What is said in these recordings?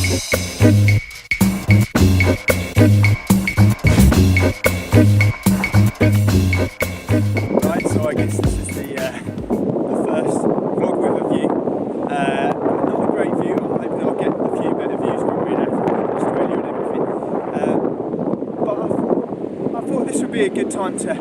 Right, so I guess this is the first vlog with a view. Not a great view. I'm hoping I'll get a few better views when we're in Australia and everything. But I thought this would be a good time to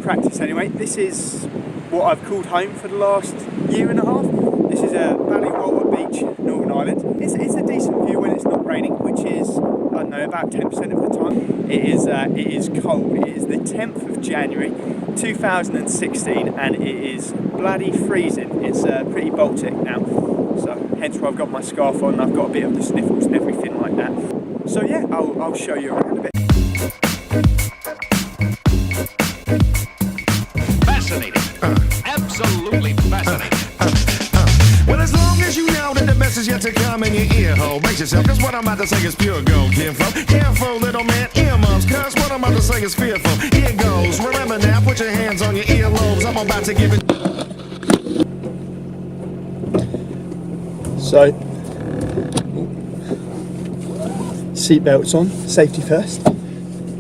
practice anyway. This is what I've called home for the last year and a half. This is Ballywalter Beach, Northern Ireland. It's a decent view when it's not raining, which is, I don't know, about 10% of the time. It is cold. It is the 10th of January 2016 and it is bloody freezing. It's pretty Baltic now, so hence why I've got my scarf on. I've got a bit of the sniffles and everything like that. So yeah, I'll show you around a bit. Fascinating. Absolutely fascinating. Well, as long as you know that the best is yet to come in your ear hole, brace yourself, cause what I'm about to say is pure gold, kinfolk. Careful, little man, earmuffs, cause what I'm about to say is fearful. Here goes, remember now, put your hands on your earlobes. I'm about to give it. So, seatbelts on, safety first.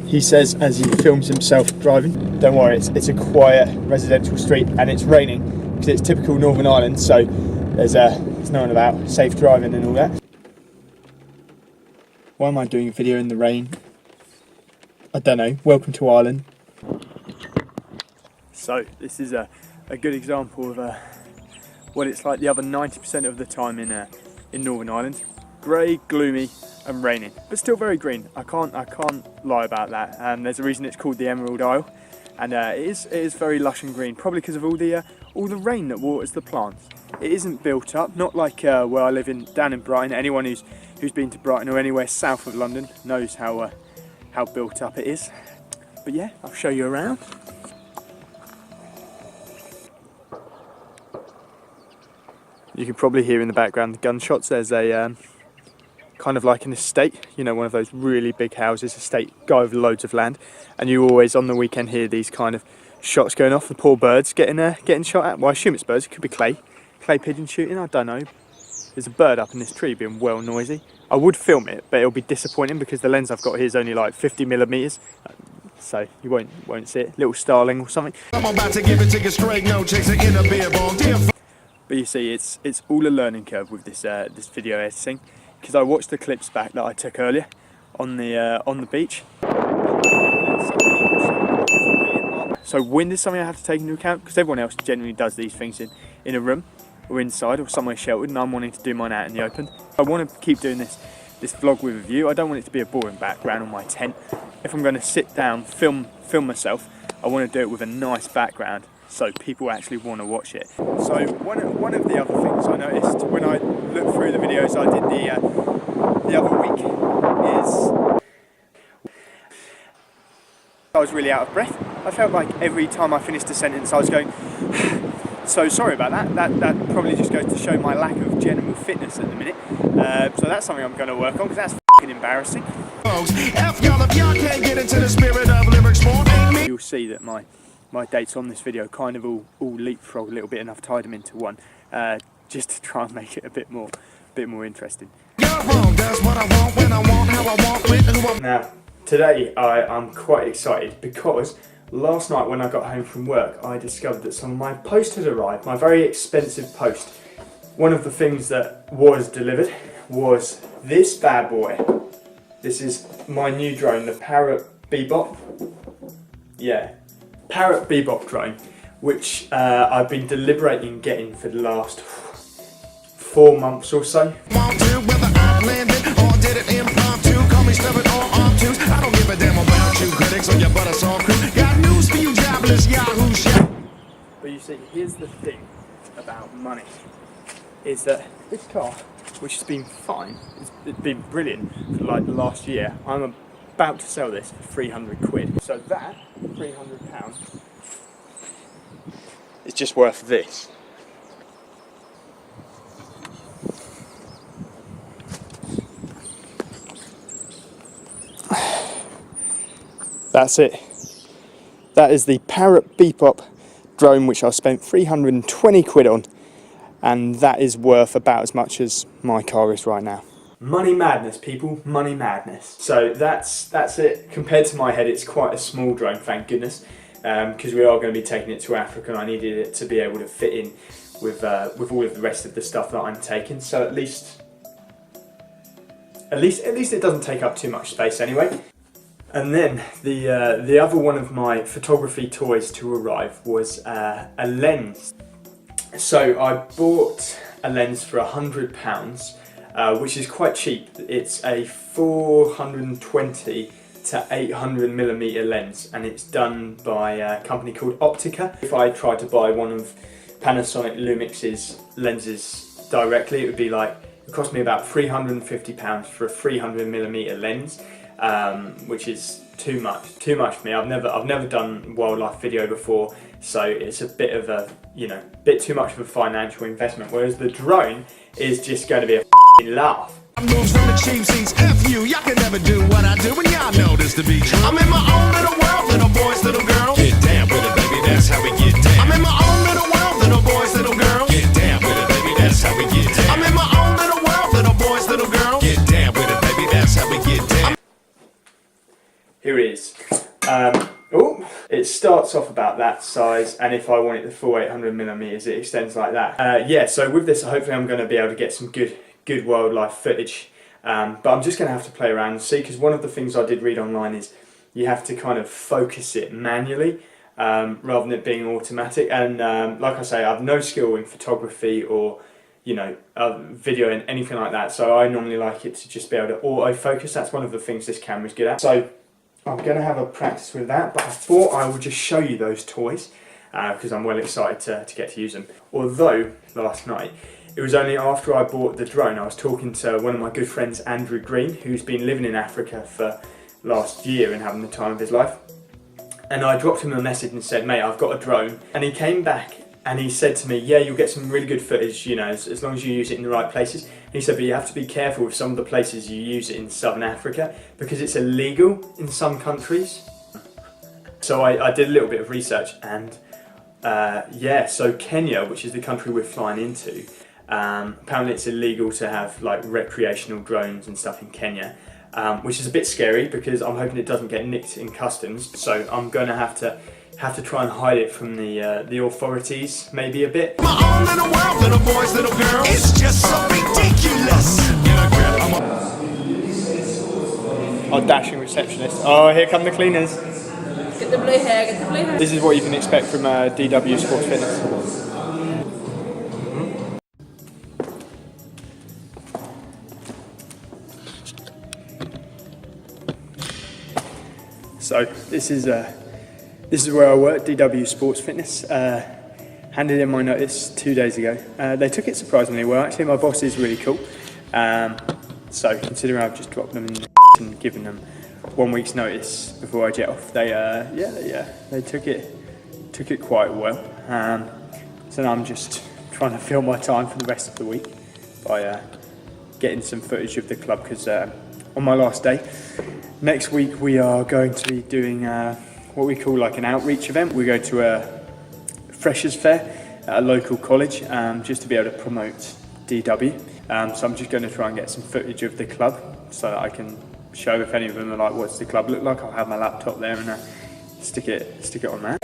He says as he films himself driving. Don't worry, it's a quiet residential street and it's raining because it's typical Northern Ireland, so there's no one about, safe driving and all that. Why am I doing a video in the rain? I don't know. Welcome to Ireland. So this is a good example of what it's like the other 90% of the time in Northern Ireland. Grey, gloomy and raining, but still very green. I can't lie about that. There's a reason it's called the Emerald Isle, and it is very lush and green, probably because of all the rain that waters the plants. It isn't built up, not like where I live down in Brighton. Anyone who's been to Brighton or anywhere south of London knows how built up it is. But yeah, I'll show you around. You can probably hear in the background the gunshots. There's a kind of like an estate, you know, one of those really big houses, estate, guy with loads of land, and you always on the weekend hear these kind of shots going off. The poor birds getting shot at. Well, I assume it's birds. It could be clay pigeon shooting. I don't know. There's a bird up in this tree being well noisy. I would film it, but it'll be disappointing because the lens I've got here is only like 50mm, so you won't see it. Little starling or something. I'm about to give it to you straight, no chasing in a beer bong. But you see, it's all a learning curve with this video editing, because I watched the clips back that I took earlier on the beach. So wind is something I have to take into account, because everyone else generally does these things in a room or inside or somewhere sheltered, and I'm wanting to do mine out in the open. I want to keep doing this vlog with a view. I don't want it to be a boring background on my tent. If I'm going to sit down, film myself, I want to do it with a nice background so people actually want to watch it. So one of the other things I noticed when I looked through the videos I did the other week is I was really out of breath. I felt like every time I finished a sentence I was going so sorry about that. That probably just goes to show my lack of general fitness at the minute. So that's something I'm going to work on, because that's f***ing embarrassing. You'll see that my dates on this video kind of all leapfrog a little bit, and I've tied them into one just to try and make it a bit more interesting. Now, today I'm quite excited because last night when I got home from work I discovered that some of my post had arrived, my very expensive post. One of the things that was delivered was this bad boy. This is my new drone, the Parrot Bebop. Yeah, Parrot Bebop drone, which I've been deliberating getting for the last 4 months or so. But you see, here's the thing about money, is that this car, which has been fine, it's been brilliant for like the last year, I'm about to sell this for 300 quid. So that, £300, is just worth this. That's it. That is the Parrot Bebop drone, which I spent 320 quid on, and that is worth about as much as my car is right now. Money madness, people, money madness. So that's it. Compared to my head, it's quite a small drone, thank goodness, because we are going to be taking it to Africa, and I needed it to be able to fit in with all of the rest of the stuff that I'm taking. So at least it doesn't take up too much space anyway. And then the other one of my photography toys to arrive was a lens. So I bought a lens for £100. Which is quite cheap. It's a 420 to 800mm lens, and it's done by a company called Optica. If I tried to buy one of Panasonic Lumix's lenses directly, it would cost me about £350 for a 300mm lens, which is too much for me. I've never done wildlife video before, so it's a bit of a, bit too much of a financial investment. Whereas the drone is just going to be a laugh. Moves from the cheap seats, F you, y'all can never do what I do, and y'all know this to be true. I'm in my own little world, little boys, little girls. Get down with it, baby, that's how we get down. I'm in my own little world, little boys, little girls. Get down with it, baby, that's how we get down. I'm in my own little world, little boys, little girls. Get down with it, baby, that's how we get down. Here it is. It starts off about that size, and if I want it the full 800mm, it extends like that. Yeah, so with this, hopefully I'm going to be able to get some good wildlife footage, but I'm just going to have to play around and see, because one of the things I did read online is you have to kind of focus it manually rather than it being automatic, and like I say, I have no skill in photography or video and anything like that, so I normally like it to just be able to autofocus. That's one of the things this camera's good at. So I'm going to have a practice with that, but I thought I would just show you those toys because I'm well excited to get to use them. Although last night, it was only after I bought the drone, I was talking to one of my good friends, Andrew Green, who's been living in Africa for last year and having the time of his life. And I dropped him a message and said, mate, I've got a drone. And he came back and he said to me, yeah, you'll get some really good footage, as long as you use it in the right places. And he said, but you have to be careful with some of the places you use it in Southern Africa, because it's illegal in some countries. So I did a little bit of research, and yeah, so Kenya, which is the country we're flying into, apparently it's illegal to have like recreational drones and stuff in Kenya, which is a bit scary because I'm hoping it doesn't get nicked in customs. So I'm going to have to try and hide it from the authorities maybe a bit. My own little world, little boys, little girls. It's just so ridiculous. Our dashing receptionist. Oh, here come the cleaners. Get the blue hair, get the blue hair. This is what you can expect from DW Sports Fitness. So this is where I work, DW Sports Fitness. Handed in my notice 2 days ago. They took it surprisingly well. Actually, my boss is really cool. So considering I've just dropped them in and given them 1 week's notice before I jet off, they took it quite well. So now I'm just trying to fill my time for the rest of the week by getting some footage of the club, because on my last day next week we are going to be doing what we call like an outreach event. We go to a freshers fair at a local college just to be able to promote DW. So I'm just going to try and get some footage of the club so that I can show if any of them are like, what's the club look like? I'll have my laptop there and stick it on that.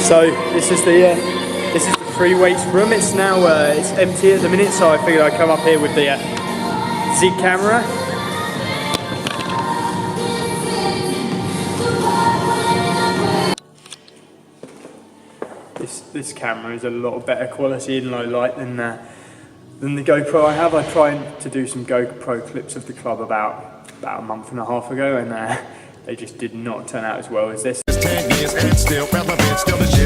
So this is the free weights room. It's now it's empty at the minute, so I figured I'd come up here with the Zig camera. This camera is a lot better quality in low light than the GoPro I have. I tried to do some GoPro clips of the club about a month and a half ago, and they just did not turn out as well as this. 10 years and still relevant, still the shit.